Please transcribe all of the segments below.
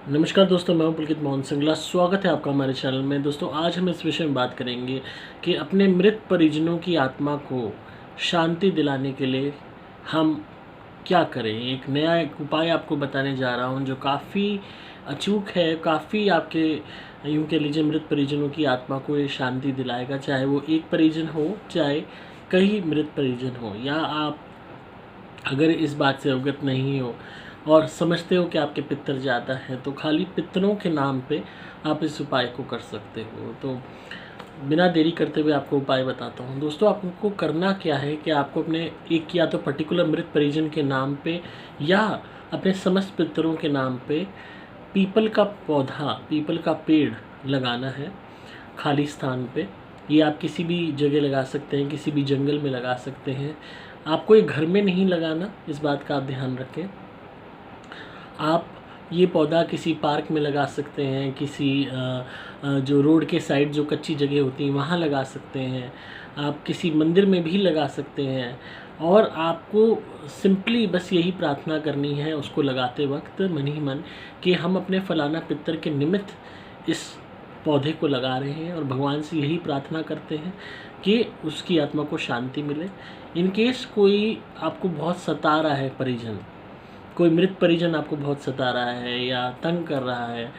नमस्कार दोस्तों, मैं हूं पुलकित मोहन सिंगला। स्वागत है आपका हमारे चैनल में। दोस्तों, आज हम इस विषय में बात करेंगे कि अपने मृत परिजनों की आत्मा को शांति दिलाने के लिए हम क्या करें। एक नया उपाय आपको बताने जा रहा हूं जो काफ़ी अचूक है, काफ़ी आपके यूँ कह लीजिए मृत परिजनों की आत्मा को ये शांति दिलाएगा। चाहे वो एक परिजन हो, चाहे कई मृत परिजन हो, या आप अगर इस बात से अवगत नहीं हो और समझते हो कि आपके पितर ज़्यादा हैं, तो खाली पितरों के नाम पे आप इस उपाय को कर सकते हो। तो बिना देरी करते हुए आपको उपाय बताता हूँ। दोस्तों, आपको करना क्या है कि आपको अपने एक या तो पर्टिकुलर मृत परिजन के नाम पे या अपने समस्त पितरों के नाम पे पीपल का पौधा, पीपल का पेड़ लगाना है खाली स्थान पे। ये आप किसी भी जगह लगा सकते हैं, किसी भी जंगल में लगा सकते हैं। आपको ये घर में नहीं लगाना, इस बात का आप ध्यान रखें। आप ये पौधा किसी पार्क में लगा सकते हैं, किसी जो रोड के साइड जो कच्ची जगह होती हैं वहाँ लगा सकते हैं। आप किसी मंदिर में भी लगा सकते हैं। और आपको सिंपली बस यही प्रार्थना करनी है उसको लगाते वक्त मन ही मन कि हम अपने फलाना पितर के निमित्त इस पौधे को लगा रहे हैं और भगवान से यही प्रार्थना करते हैं कि उसकी आत्मा को शांति मिले। इन केस कोई आपको बहुत सता रहा है परिजन, कोई मृत परिजन आपको बहुत सता रहा है या तंग कर रहा है,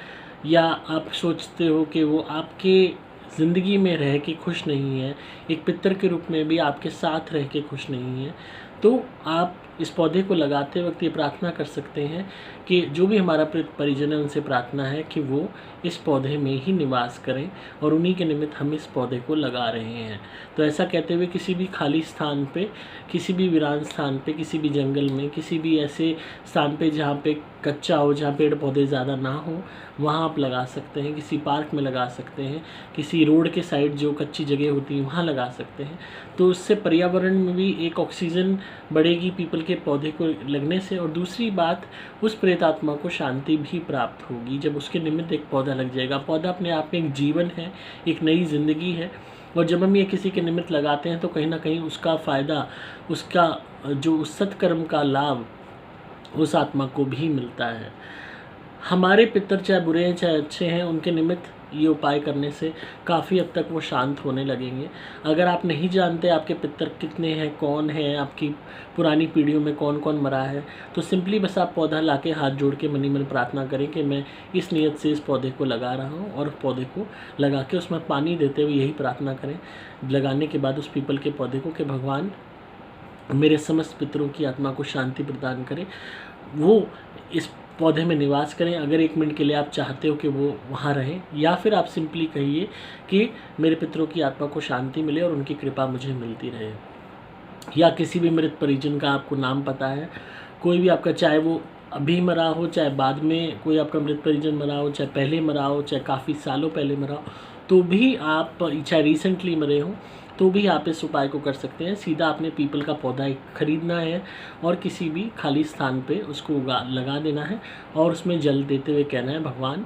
या आप सोचते हो कि वो आपके ज़िंदगी में रह के खुश नहीं है, एक पितर के रूप में भी आपके साथ रह के खुश नहीं है, तो आप इस पौधे को लगाते वक्त ये प्रार्थना कर सकते हैं कि जो भी हमारा परिजन है उनसे प्रार्थना है कि वो इस पौधे में ही निवास करें और उन्हीं के निमित्त हम इस पौधे को लगा रहे हैं। तो ऐसा कहते हुए किसी भी खाली स्थान पे, किसी भी वीरान स्थान पे, किसी भी जंगल में, किसी भी ऐसे स्थान पे जहाँ पे कच्चा हो, जहाँ पेड़ पौधे ज़्यादा ना हो, वहाँ आप लगा सकते हैं। किसी पार्क में लगा सकते हैं, किसी रोड के साइड जो कच्ची जगह होती है वहाँ लगा सकते हैं। तो उससे पर्यावरण में भी एक ऑक्सीजन बढ़ेगी पीपल के पौधे को लगने से, और दूसरी बात उस प्रेतात्मा को शांति भी प्राप्त होगी जब उसके निमित्त एक पौधा लग जाएगा। पौधा अपने आप में एक जीवन है, एक नई ज़िंदगी है, और जब हम ये किसी के निमित्त लगाते हैं तो कहीं ना कहीं उसका फ़ायदा, उसका जो सत्कर्म का लाभ उस आत्मा को भी मिलता है। हमारे पितर चाहे बुरे हैं चाहे अच्छे हैं, उनके निमित्त ये उपाय करने से काफ़ी हद तक वो शांत होने लगेंगे। अगर आप नहीं जानते आपके पितर कितने हैं, कौन है, आपकी पुरानी पीढ़ियों में कौन कौन मरा है, तो सिंपली बस आप पौधा लाके हाथ जोड़ के मनी मन प्रार्थना करें कि मैं इस नियत से इस पौधे को लगा रहा हूँ, और पौधे को लगा के उसमें पानी देते हुए यही प्रार्थना करें लगाने के बाद उस पीपल के पौधे को कि भगवान मेरे समस्त पितरों की आत्मा को शांति प्रदान करें, वो इस पौधे में निवास करें। अगर 1 मिनट के लिए आप चाहते हो कि वो वहाँ रहें, या फिर आप सिंपली कहिए कि मेरे पितरों की आत्मा को शांति मिले और उनकी कृपा मुझे मिलती रहे। या किसी भी मृत परिजन का आपको नाम पता है, कोई भी आपका, चाहे वो अभी मरा हो, चाहे बाद में कोई आपका मृत परिजन मरा हो, चाहे पहले मरा हो, चाहे काफ़ी सालों पहले मरा हो, तो भी आप, चाहे रिसेंटली मरे हों, तो भी आप इस उपाय को कर सकते हैं। सीधा आपने पीपल का पौधा खरीदना है और किसी भी खाली स्थान पे उसको लगा देना है, और उसमें जल देते हुए कहना है भगवान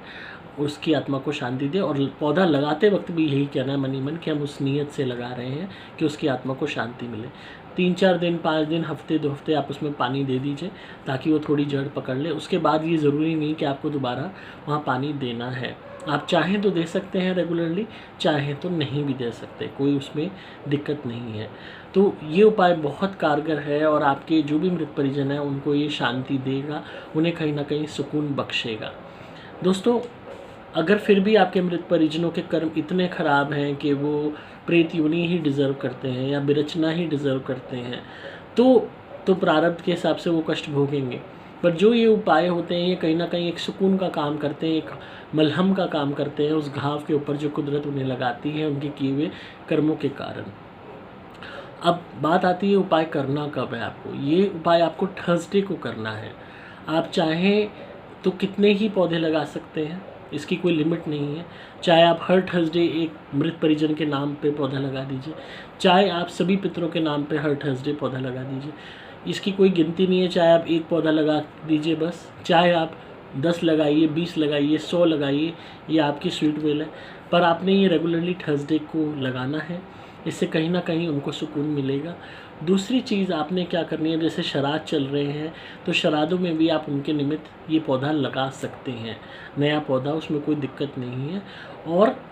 उसकी आत्मा को शांति दे। और पौधा लगाते वक्त भी यही कहना है मन ही मन कि हम उस नीयत से लगा रहे हैं कि उसकी आत्मा को शांति मिले। 3-4 दिन, 5 दिन, हफ्ते 2 हफ्ते आप उसमें पानी दे दीजिए ताकि वो थोड़ी जड़ पकड़ ले। उसके बाद ये ज़रूरी नहीं कि आपको दोबारा वहाँ पानी देना है। आप चाहें तो दे सकते हैं रेगुलरली, चाहें तो नहीं भी दे सकते, कोई उसमें दिक्कत नहीं है। तो ये उपाय बहुत कारगर है और आपके जो भी मृत परिजन हैं उनको ये शांति देगा, उन्हें कहीं ना कहीं सुकून बख्शेगा। दोस्तों, अगर फिर भी आपके मृत परिजनों के कर्म इतने ख़राब हैं कि वो प्रेत योनि ही डिज़र्व करते हैं या विरचना ही डिज़र्व करते हैं, तो प्रारब्ध के हिसाब से वो कष्ट भोगेंगे। पर जो ये उपाय होते हैं ये कहीं ना कहीं एक सुकून का काम करते हैं, एक मलहम का काम करते हैं उस घाव के ऊपर जो कुदरत उन्हें लगाती है उनके किए हुए कर्मों के कारण। अब बात आती है उपाय करना कब है आपको। ये उपाय आपको थर्सडे को करना है। आप चाहें तो कितने ही पौधे लगा सकते हैं, इसकी कोई लिमिट नहीं है। चाहे आप हर थर्सडे एक मृत परिजन के नाम पे पौधा लगा दीजिए, चाहे आप सभी पितरों के नाम पे हर थर्सडे पौधा लगा दीजिए, इसकी कोई गिनती नहीं है। चाहे आप एक पौधा लगा दीजिए बस, चाहे आप 10 लगाइए, 20 लगाइए, 100 लगाइए, ये आपकी स्वीट विल है। पर आपने ये रेगुलरली थर्सडे को लगाना है। इससे कहीं ना कहीं उनको सुकून मिलेगा दूसरी चीज़ आपने क्या करनी है, जैसे श्राद्ध चल रहे हैं तो श्राद्धों में भी आप उनके निमित्त ये पौधा लगा सकते हैं, नया पौधा, उसमें कोई दिक्कत नहीं है। और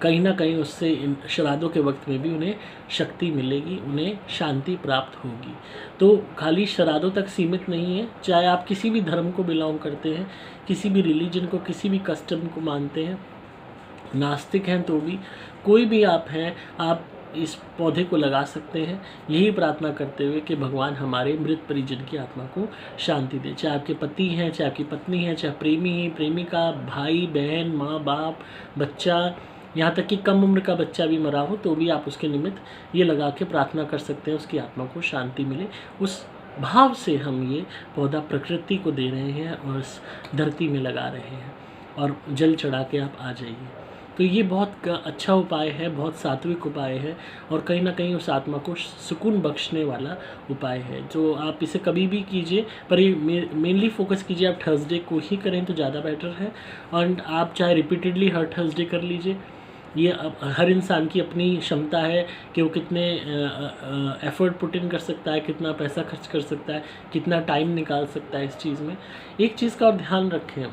कहीं ना कहीं उससे इन श्राद्धों के वक्त में भी उन्हें शक्ति मिलेगी, उन्हें शांति प्राप्त होगी। तो खाली श्राद्धों तक सीमित नहीं है, चाहे आप किसी भी धर्म को बिलोंग करते हैं, किसी भी रिलीजन को, किसी भी कस्टम को मानते हैं, नास्तिक हैं तो भी, कोई भी आप हैं, आप इस पौधे को लगा सकते हैं, यही प्रार्थना करते हुए कि भगवान हमारे मृत परिजन की आत्मा को शांति दे। चाहे आपके पति हैं, चाहे आपकी पत्नी है, चाहे प्रेमी है, प्रेमिका, भाई बहन, माँ बाप, बच्चा, यहाँ तक कि कम उम्र का बच्चा भी मरा हो तो भी आप उसके निमित्त ये लगा के प्रार्थना कर सकते हैं, उसकी आत्मा को शांति मिले। उस भाव से हम ये पौधा प्रकृति को दे रहे हैं और इस धरती में लगा रहे हैं, और जल चढ़ा के आप आ जाइए। तो ये बहुत अच्छा उपाय है, बहुत सात्विक उपाय है, और कहीं ना कहीं उस आत्मा को सुकून बख्शने वाला उपाय है। जो आप इसे कभी भी कीजिए, पर ये मेनली फोकस कीजिए आप थर्सडे को ही करें तो ज़्यादा बेटर है। और आप चाहे रिपीटेडली हर थर्सडे कर लीजिए, ये हर इंसान की अपनी क्षमता है कि वो कितने एफर्ट पुट इन कर सकता है, कितना पैसा खर्च कर सकता है, कितना टाइम निकाल सकता है इस चीज़ में। एक चीज़ का और ध्यान रखें,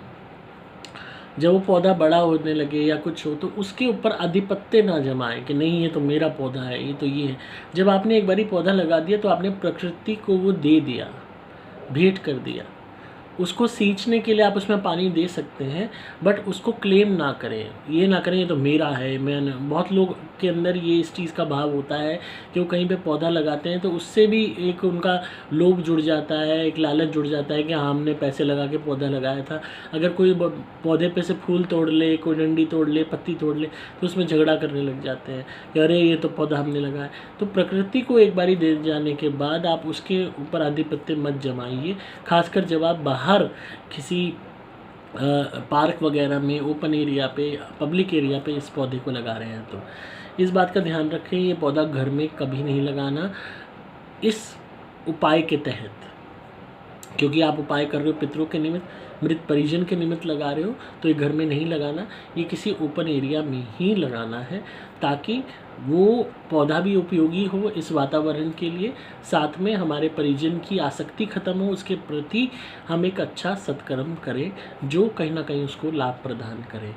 जब वो पौधा बड़ा होने लगे या कुछ हो तो उसके ऊपर आधिपत्य ना जमाएं कि नहीं ये तो मेरा पौधा है, ये तो ये है। जब आपने एक बारी पौधा लगा दिया तो आपने प्रकृति को वो दे दिया, भेंट कर दिया। उसको सींचने के लिए आप उसमें पानी दे सकते हैं, बट उसको क्लेम ना करें, ये ना करें ये तो मेरा है। बहुत लोग के अंदर ये इस चीज़ का भाव होता है कि वो कहीं पे पौधा लगाते हैं तो उससे भी एक उनका लोभ जुड़ जाता है, एक लालच जुड़ जाता है कि हाँ हमने पैसे लगा के पौधा लगाया था। अगर कोई पौधे पे से फूल तोड़ ले, कोई डंडी तोड़ ले, पत्ती तोड़ ले, तो उसमें झगड़ा करने लग जाते हैं कि अरे ये तो पौधा हमने लगाया। तो प्रकृति को एक बारी दे जाने के बाद आप उसके ऊपर आधिपत्य मत जमाइए, खासकर जब आप बाहर किसी पार्क वगैरह में, ओपन एरिया पे, पब्लिक एरिया पे इस पौधे को लगा रहे हैं। तो इस बात का ध्यान रखें, ये पौधा घर में कभी नहीं लगाना इस उपाय के तहत, क्योंकि आप उपाय कर रहे हो पितरों के निमित्त, मृत परिजन के निमित्त लगा रहे हो, तो ये घर में नहीं लगाना, ये किसी ओपन एरिया में ही लगाना है, ताकि वो पौधा भी उपयोगी हो इस वातावरण के लिए, साथ में हमारे परिजन की आसक्ति खत्म हो, उसके प्रति हम एक अच्छा सत्कर्म करें जो कहीं ना कहीं उसको लाभ प्रदान करे।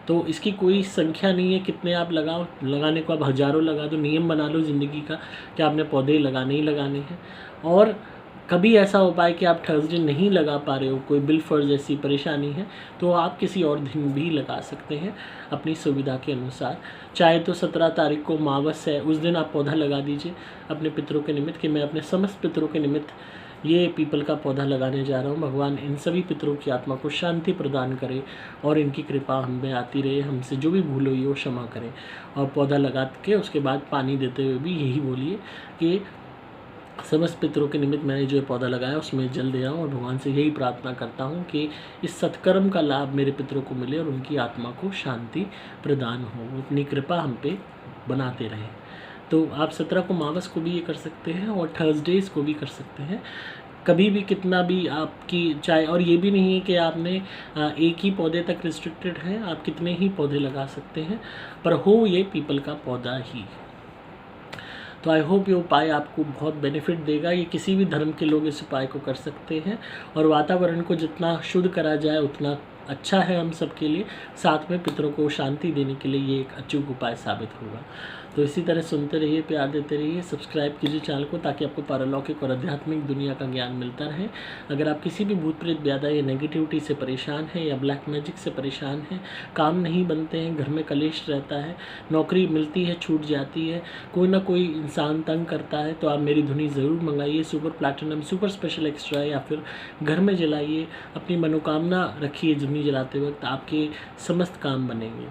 तो इसकी कोई संख्या नहीं है कितने आप लगाओ, लगाने को आप हज़ारों लगा दो, नियम बना लो ज़िंदगी का कि आपने पौधे लगाने ही लगाने हैं। और कभी ऐसा उपाय कि आप थर्सडे नहीं लगा पा रहे हो, कोई बिलफर जैसी परेशानी है, तो आप किसी और दिन भी लगा सकते हैं अपनी सुविधा के अनुसार। चाहे तो 17 तारीख को मावस है, उस दिन आप पौधा लगा दीजिए अपने पितरों के निमित्त कि मैं अपने समस्त पितरों के निमित्त ये पीपल का पौधा लगाने जा रहा हूँ। भगवान इन सभी पितरों की आत्मा को शांति प्रदान करे और इनकी कृपा हम में आती रहे, हमसे जो भी भूल हुई वो क्षमा करें। और पौधा लगा के उसके बाद पानी देते हुए भी यही बोलिए कि समस्त पितरों के निमित्त मैंने जो पौधा लगाया उसमें जल दे रहा हूँ, और भगवान से यही प्रार्थना करता हूँ कि इस सत्कर्म का लाभ मेरे पितरों को मिले और उनकी आत्मा को शांति प्रदान हो, वो अपनी कृपा हम पे बनाते रहें। तो आप 17 को मावस को भी ये कर सकते हैं और थर्सडेज को भी कर सकते हैं, कभी भी कितना भी आपकी चाहे। और ये भी नहीं है कि आपने एक ही पौधे तक रिस्ट्रिक्टेड है, आप कितने ही पौधे लगा सकते हैं, पर हो ये पीपल का पौधा ही। तो आई होप ये उपाय आपको बहुत बेनिफिट देगा। ये किसी भी धर्म के लोग इस उपाय को कर सकते हैं, और वातावरण को जितना शुद्ध करा जाए उतना अच्छा है हम सब के लिए, साथ में पितरों को शांति देने के लिए ये एक अचूक उपाय साबित होगा। तो इसी तरह सुनते रहिए, प्यार देते रहिए, सब्सक्राइब कीजिए चैनल को ताकि आपको पारलौकिक और आध्यात्मिक दुनिया का ज्ञान मिलता रहे। अगर आप किसी भी भूत प्रेत ब्यादा या नेगेटिविटी से परेशान हैं या ब्लैक मैजिक से परेशान हैं, काम नहीं बनते हैं, घर में कलेश रहता है, नौकरी मिलती है छूट जाती है, कोई ना कोई इंसान तंग करता है, तो आप मेरी धुनी ज़रूर मंगाइए, super platinum super special extra, या फिर घर में जलाइए। अपनी मनोकामना रखिए धुनी जलाते वक्त, आपके समस्त काम बनेंगे।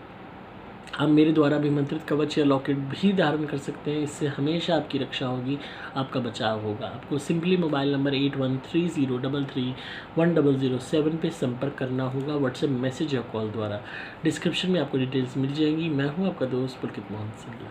आप मेरे द्वारा भी मंत्रित कवच या लॉकेट भी धारण कर सकते हैं, इससे हमेशा आपकी रक्षा होगी, आपका बचाव होगा। आपको सिंपली मोबाइल नंबर 8130331007 पे संपर्क करना होगा, व्हाट्सएप मैसेज या कॉल द्वारा। डिस्क्रिप्शन में आपको डिटेल्स मिल जाएंगी। मैं हूँ आपका दोस्त पुलकित मोहन सिंगला।